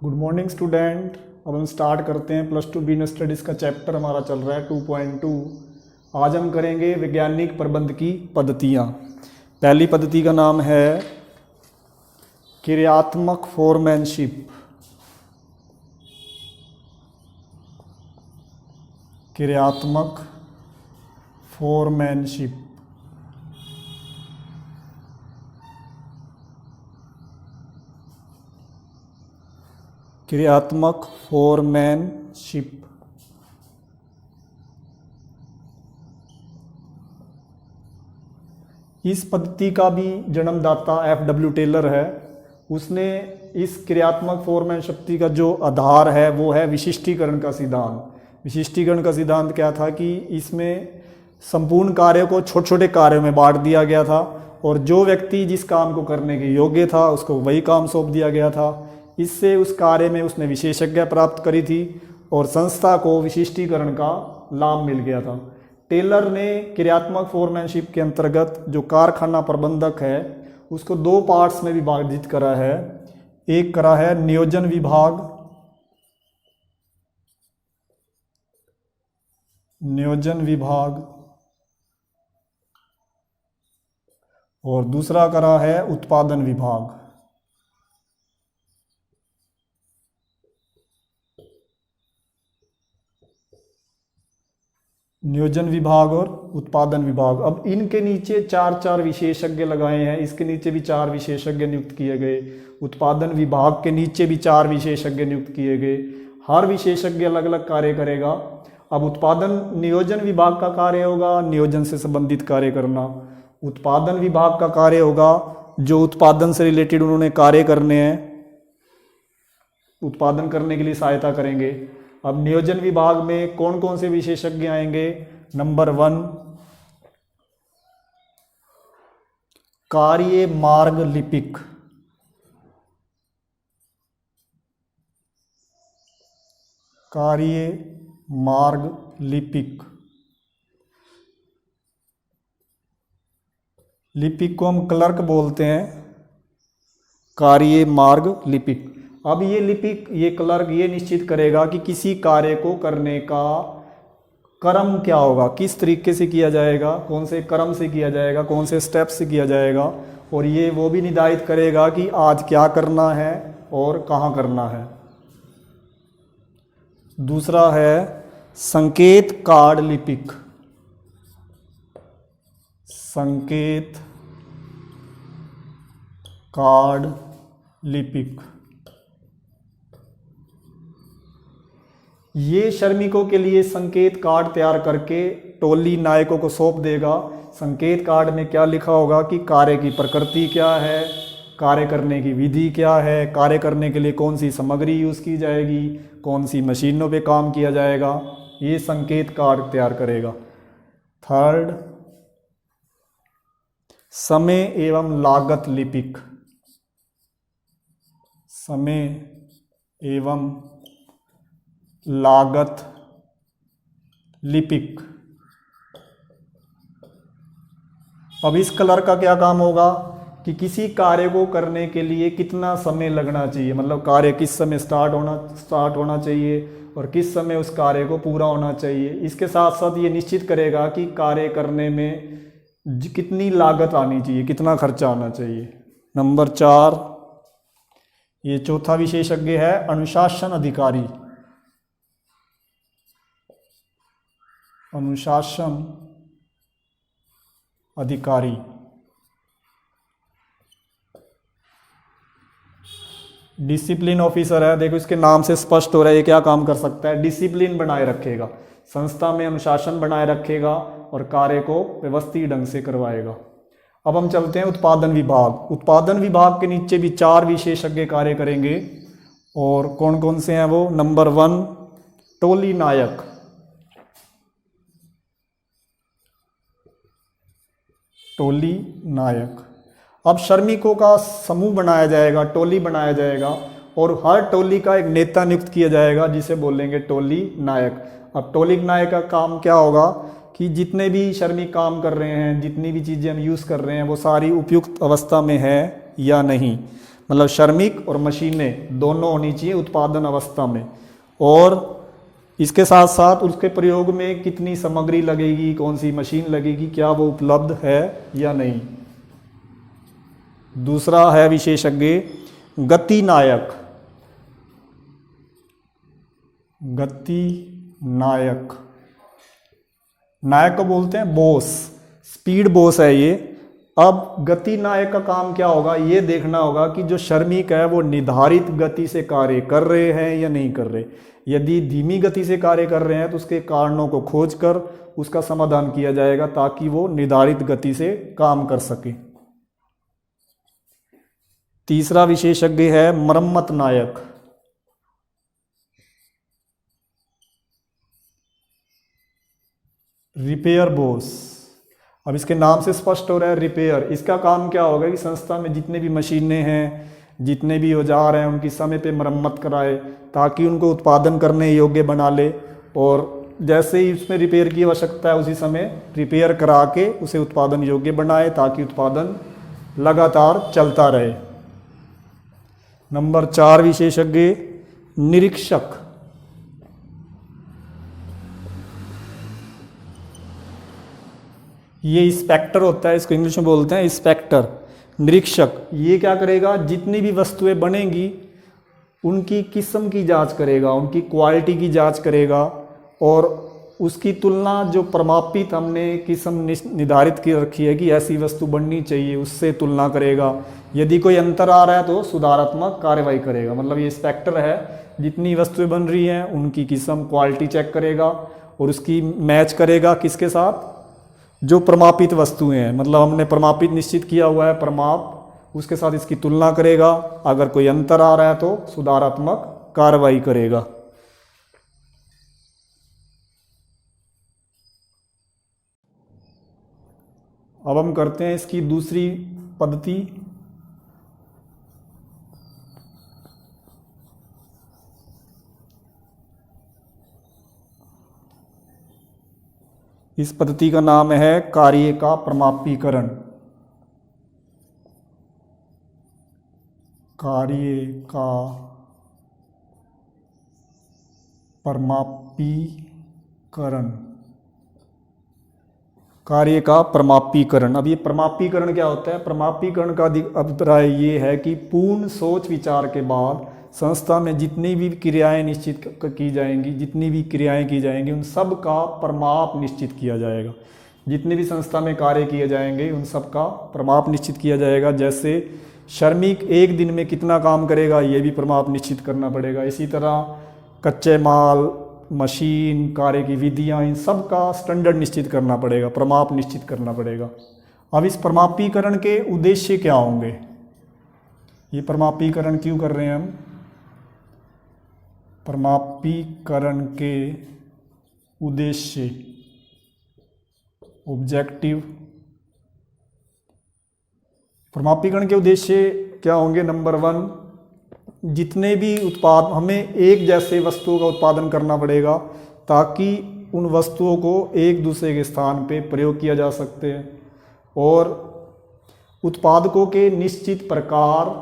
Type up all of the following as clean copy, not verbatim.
Good morning student. अब हम start करते हैं प्लस टू बिजनेस स्टडीज़ का चैप्टर हमारा चल रहा है 2.2। आज हम करेंगे वैज्ञानिक प्रबंध की पद्धतियाँ। पहली पद्धति का नाम है क्रियात्मक फोरमैनशिप। क्रियात्मक फोरमैनशिप। क्रियात्मक फोरमैनशिप। इस पद्धति का भी जन्मदाता F.W. टेलर है। उसने इस क्रियात्मक फोरमैनशिप का जो आधार है वो है विशिष्टीकरण का सिद्धांत। विशिष्टीकरण का सिद्धांत क्या था कि इसमें संपूर्ण कार्यों को छोटे छोटे कार्यों में बांट दिया गया था और जो व्यक्ति जिस काम को करने के योग्य था उसको वही काम सौंप दिया गया था। इससे उस कार्य में उसने विशेषज्ञता प्राप्त करी थी और संस्था को विशिष्टीकरण का लाभ मिल गया था। टेलर ने क्रियात्मक फोरमैनशिप के अंतर्गत जो कारखाना प्रबंधक है उसको दो पार्ट्स में विभाजित करा है। एक करा है नियोजन विभाग, नियोजन विभाग, और दूसरा करा है उत्पादन विभाग। नियोजन विभाग और उत्पादन विभाग। अब इनके नीचे चार चार विशेषज्ञ लगाए हैं। इसके नीचे भी चार विशेषज्ञ नियुक्त किए गए। उत्पादन विभाग के नीचे भी चार विशेषज्ञ नियुक्त किए गए। हर विशेषज्ञ अलग अलग कार्य करेगा। अब उत्पादन नियोजन विभाग का कार्य होगा नियोजन से संबंधित कार्य करना। उत्पादन विभाग का कार्य होगा जो उत्पादन से रिलेटेड उन्होंने कार्य करने हैं, उत्पादन करने के लिए सहायता करेंगे। अब नियोजन विभाग में कौन कौन से विशेषज्ञ आएंगे? नंबर 1 कार्य मार्ग लिपिक। कार्य मार्ग लिपिक। लिपिक को हम क्लर्क बोलते हैं। कार्य मार्ग लिपिक। अब ये लिपिक, ये क्लर्क ये निश्चित करेगा कि किसी कार्य को करने का क्रम क्या होगा, किस तरीके से किया जाएगा, कौन से क्रम से किया जाएगा, कौन से स्टेप से किया जाएगा। और ये वो भी निर्धारित करेगा कि आज क्या करना है और कहाँ करना है। दूसरा है संकेत कार्ड लिपिक। संकेत कार्ड लिपिक। ये श्रमिकों के लिए संकेत कार्ड तैयार करके टोली नायकों को सौंप देगा। संकेत कार्ड में क्या लिखा होगा कि कार्य की प्रकृति क्या है, कार्य करने की विधि क्या है, कार्य करने के लिए कौन सी सामग्री यूज़ की जाएगी, कौन सी मशीनों पे काम किया जाएगा। ये संकेत कार्ड तैयार करेगा। थर्ड समय एवं लागत लिपिक। समय एवं लागत लिपिक। अब इस क्लर्क का क्या काम होगा कि किसी कार्य को करने के लिए कितना समय लगना चाहिए, मतलब कार्य किस समय स्टार्ट होना चाहिए और किस समय उस कार्य को पूरा होना चाहिए। इसके साथ साथ ये निश्चित करेगा कि कार्य करने में कितनी लागत आनी चाहिए, कितना खर्चा आना चाहिए। नंबर 4 ये चौथा विशेषज्ञ है अनुशासन अधिकारी। अनुशासन अधिकारी। डिसिप्लिन ऑफिसर है। देखो इसके नाम से स्पष्ट हो रहा है ये क्या काम कर सकता है। डिसिप्लिन बनाए रखेगा, संस्था में अनुशासन बनाए रखेगा और कार्य को व्यवस्थित ढंग से करवाएगा। अब हम चलते हैं उत्पादन विभाग। उत्पादन विभाग के नीचे भी चार विशेषज्ञ कार्य करेंगे और कौन कौन से हैं वो? नंबर 1 टोली नायक। टोली नायक। अब श्रमिकों का समूह बनाया जाएगा, टोली बनाया जाएगा और हर टोली का एक नेता नियुक्त किया जाएगा जिसे बोलेंगे टोली नायक। अब टोली नायक का काम क्या होगा कि जितने भी श्रमिक काम कर रहे हैं, जितनी भी चीज़ें हम यूज़ कर रहे हैं वो सारी उपयुक्त अवस्था में है या नहीं। मतलब श्रमिक और मशीनें दोनों होनी चाहिए उत्पादन अवस्था में, और इसके साथ साथ उसके प्रयोग में कितनी सामग्री लगेगी, कौन सी मशीन लगेगी, क्या वो उपलब्ध है या नहीं। दूसरा है विशेषज्ञ गति नायक। गति नायक, नायक को बोलते हैं बॉस, स्पीड बॉस है ये। अब गति नायक का काम क्या होगा, ये देखना होगा कि जो श्रमिक है वो निर्धारित गति से कार्य कर रहे हैं या नहीं कर रहे। यदि धीमी गति से कार्य कर रहे हैं तो उसके कारणों को खोजकर उसका समाधान किया जाएगा ताकि वो निर्धारित गति से काम कर सके। तीसरा विशेषज्ञ है मरम्मत नायक। Repair boss. अब इसके नाम से स्पष्ट हो रहा है रिपेयर। इसका काम क्या होगा कि संस्था में जितने भी मशीनें हैं, जितने भी औजार हैं, उनकी समय पे मरम्मत कराए ताकि उनको उत्पादन करने योग्य बना ले, और जैसे ही उसमें रिपेयर की आवश्यकता है उसी समय रिपेयर करा के उसे उत्पादन योग्य बनाए ताकि उत्पादन लगातार चलता रहे। नंबर 4 विशेषज्ञ निरीक्षक। ये इंस्पेक्टर होता है, इसको इंग्लिश में बोलते हैं इंस्पेक्टर। निरीक्षक ये क्या करेगा, जितनी भी वस्तुएं बनेंगी उनकी किस्म की जांच करेगा, उनकी क्वालिटी की जांच करेगा, और उसकी तुलना जो प्रमापित हमने किस्म निर्धारित की रखी है कि ऐसी वस्तु बननी चाहिए उससे तुलना करेगा। यदि कोई अंतर आ रहा है तो सुधारात्मक कार्रवाई करेगा। मतलब ये इंस्पेक्टर है, जितनी वस्तुएं बन रही हैं उनकी किस्म क्वालिटी चेक करेगा और उसकी मैच करेगा किसके साथ, जो प्रमापित वस्तुएं हैं। मतलब हमने प्रमापित निश्चित किया हुआ है प्रमाप, उसके साथ इसकी तुलना करेगा। अगर कोई अंतर आ रहा है तो सुधारात्मक कार्रवाई करेगा। अब हम करते हैं इसकी दूसरी पद्धति। इस पद्धति का नाम है कार्य का प्रमापीकरण। कार्य का प्रमापीकरण। कार्य का प्रमापीकरण। अब ये प्रमापीकरण क्या होता है? प्रमापीकरण का अभिप्राय ये है कि पूर्ण सोच विचार के बाद संस्था में जितनी भी क्रियाएं निश्चित की जाएंगी, जितनी भी क्रियाएं की जाएंगी, उन सब का प्रमाप निश्चित किया जाएगा। जितने भी संस्था में कार्य किए जाएंगे उन सब का प्रमाप निश्चित किया जाएगा। जैसे श्रमिक एक दिन में कितना काम करेगा ये भी प्रमाप निश्चित करना पड़ेगा। इसी तरह कच्चे माल, मशीन, कार्य की विधियाँ, इन सब का स्टैंडर्ड निश्चित करना पड़ेगा, प्रमाप निश्चित करना पड़ेगा। अब इस प्रमापीकरण के उद्देश्य क्या होंगे? ये प्रमापीकरण क्यों कर रहे हैं हम? प्रमापीकरण के उद्देश्य, ऑब्जेक्टिव। प्रमापीकरण के उद्देश्य क्या होंगे? नंबर 1, जितने भी उत्पाद, हमें एक जैसे वस्तुओं का उत्पादन करना पड़ेगा ताकि उन वस्तुओं को एक दूसरे के स्थान पे प्रयोग किया जा सकते हैं। और उत्पादकों के निश्चित प्रकार,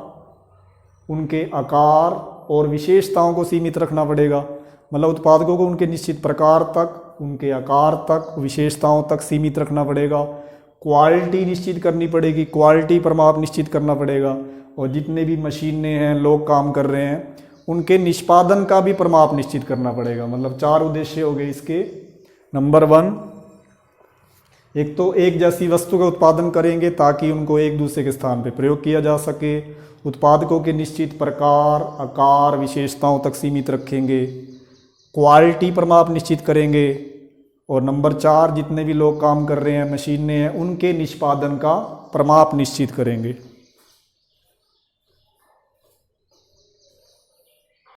उनके आकार और विशेषताओं को सीमित रखना पड़ेगा। मतलब उत्पादकों को उनके निश्चित प्रकार तक, उनके आकार तक, विशेषताओं तक सीमित रखना पड़ेगा। क्वालिटी निश्चित करनी पड़ेगी, क्वालिटी प्रमाप निश्चित करना पड़ेगा। और जितने भी मशीनें हैं, लोग काम कर रहे हैं, उनके निष्पादन का भी प्रमाप निश्चित करना पड़ेगा। मतलब 4 उद्देश्य हो गए इसके। नंबर 1, एक तो एक जैसी वस्तु का उत्पादन करेंगे ताकि उनको एक दूसरे के स्थान पे प्रयोग किया जा सके। उत्पादकों के निश्चित प्रकार, आकार, विशेषताओं तक सीमित रखेंगे। क्वालिटी प्रमाप निश्चित करेंगे। और नंबर 4, जितने भी लोग काम कर रहे हैं, मशीनें हैं, उनके निष्पादन का प्रमाप निश्चित करेंगे।